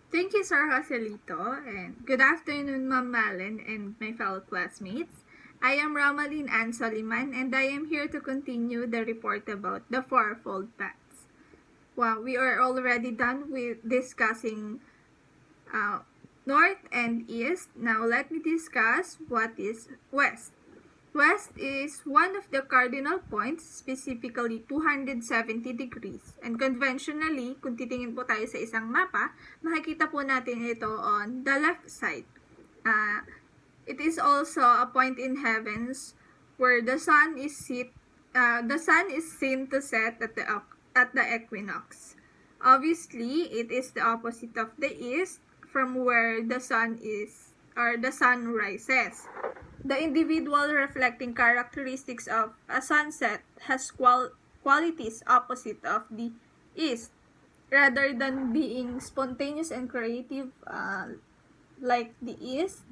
Thank you, Sir Joselito, and good afternoon, Ma'am Malin and my fellow classmates. I am Romalyn and Soliman, and I am here to continue the report about the fourfold paths. Well, we are already done with discussing uh, north and east. Now let me discuss what is west. West is one of the cardinal points, specifically 270 degrees. And conventionally, kung titingin po tayo sa isang mapa, makikita po natin ito on the left side. It is also a point in heavens where the sun is seen to set at the equinox. Obviously, it is the opposite of the east from where the sun rises. The individual reflecting characteristics of a sunset has qualities opposite of the east. Rather than being spontaneous and creative like the east,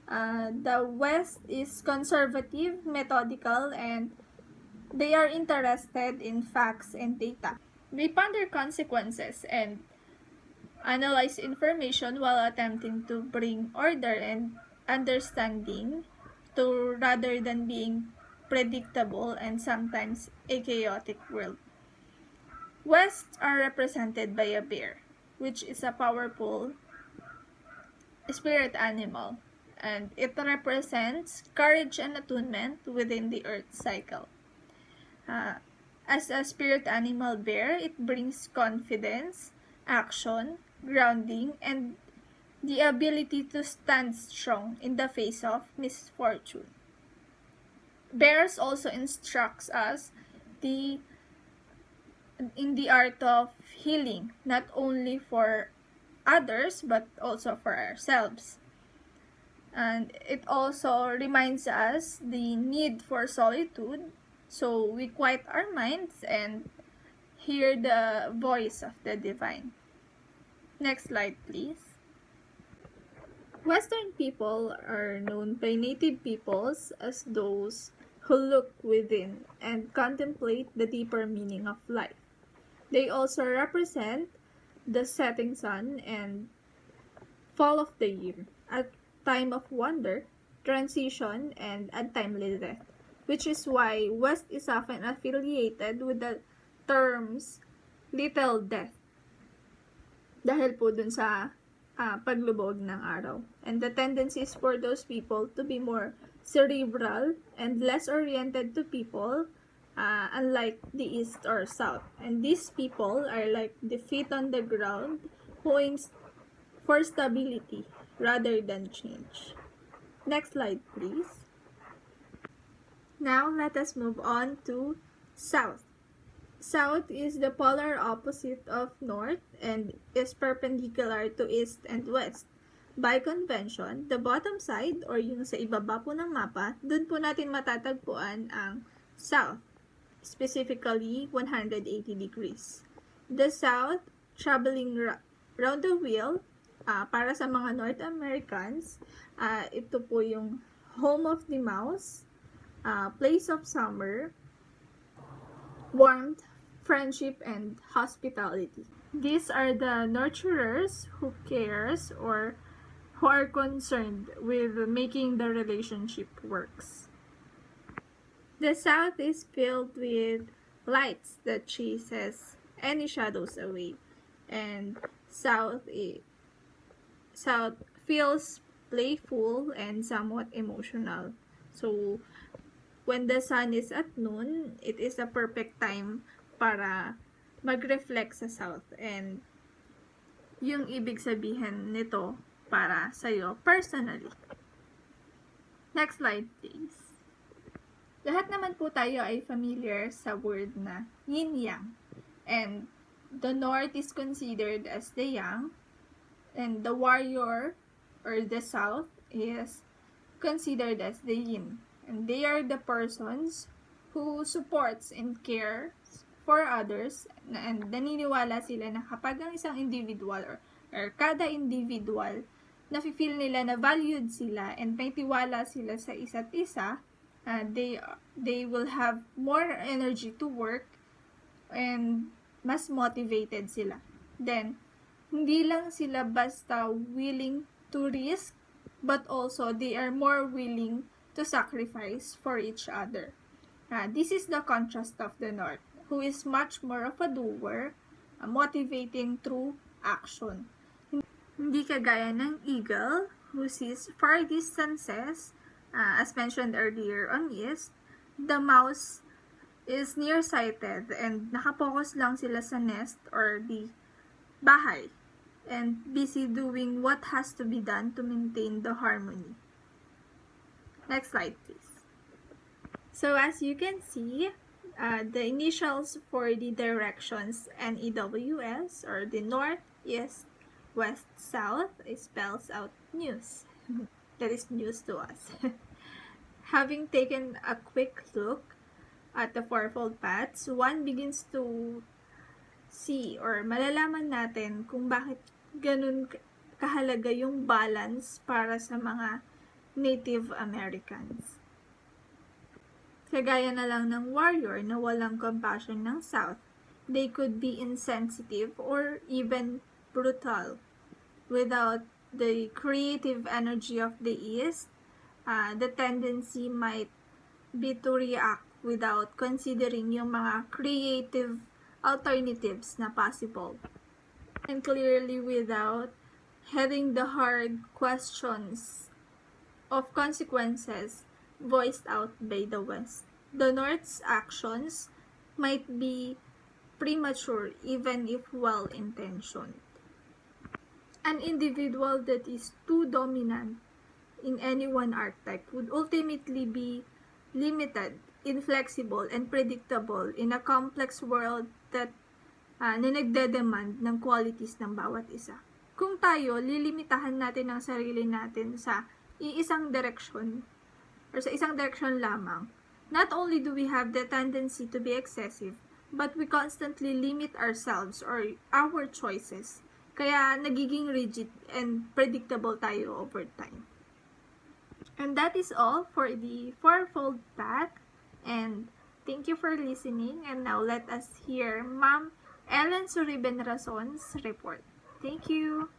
the west is conservative, methodical, and they are interested in facts and data. They ponder consequences and analyze information while attempting to bring order and understanding to rather than being predictable and sometimes a chaotic world. Wests are represented by a bear, which is a powerful spirit animal, and it represents courage and attunement within the earth cycle. As a spirit animal bear, it brings confidence, action, grounding, and the ability to stand strong in the face of misfortune. Bears also instructs us in the art of healing, not only for others but also for ourselves. And it also reminds us the need for solitude, so we quiet our minds and hear the voice of the divine. Next slide, please. Western people are known by native peoples as those who look within and contemplate the deeper meaning of life. They also represent the setting sun and fall of the year, a time of wonder, transition, and untimely death, which is why West is often affiliated with the terms little death dahil po dun sa paglubog ng araw. And the tendency is for those people to be more cerebral and less oriented to people, unlike the east or south. And these people are like the feet on the ground who aims for stability rather than change. Next slide, please. Now let us move on to south. South is the polar opposite of north and is perpendicular to east and west. By convention, the bottom side or yung sa ibaba po ng mapa, dun po natin matatagpuan ang south, specifically 180 degrees. The south, traveling round the wheel, para sa mga North Americans, ito po yung home of the mouse, place of summer, warmth, friendship, and hospitality. These are the nurturers who cares or who are concerned with making the relationship works. The south is filled with lights that chases any shadows away, and south feels playful and somewhat emotional. So when the sun is at noon, it is a perfect time para mag-reflect sa south, and yung ibig sabihin nito para sa'yo personally. Next slide, please. Lahat naman po tayo ay familiar sa word na yin-yang, and the north is considered as the yang, and the warrior or the south is considered as the yin. And they are the persons who supports and cares for others, and naniniwala sila na kapag ang isang individual or kada individual nafe-feel nila na valued sila and may tiwala sila sa isa't isa, they will have more energy to work and mas motivated sila. Then Hindi lang sila basta willing to risk, but also they are more willing to sacrifice for each other. This is the contrast of the North, who is much more of a doer, motivating through action. Hindi kagaya ng eagle, who sees far distances, as mentioned earlier on East. The mouse is nearsighted and nakapokus lang sila sa nest or the bahay and busy doing what has to be done to maintain the harmony. Next slide, please. So as you can see, the initials for the directions NEWS, or the north, east, west, south, spells out news. That is news to us. Having taken a quick look at the fourfold paths, one begins to see or malalaman natin kung bakit ganun kahalaga yung balance para sa mga Native Americans. Kagaya na lang ng warrior na walang compassion ng South, they could be insensitive or even brutal. Without the creative energy of the East, the tendency might be to react without considering yung mga creative alternatives na possible. And clearly without having the hard questions of consequences voiced out by the West. The North's actions might be premature even if well-intentioned. An individual that is too dominant in any one archetype would ultimately be limited, inflexible, and predictable in a complex world that na nagdedemand ng qualities ng bawat isa. Kung tayo, lilimitahan natin ang sarili natin sa iisang direksyon or sa isang direksyon lamang, not only do we have the tendency to be excessive, but we constantly limit ourselves or our choices. Kaya nagiging rigid and predictable tayo over time. And that is all for the fourfold path. And thank you for listening. And now let us hear Ma'am Ellen Suriben Razon's report. Thank you.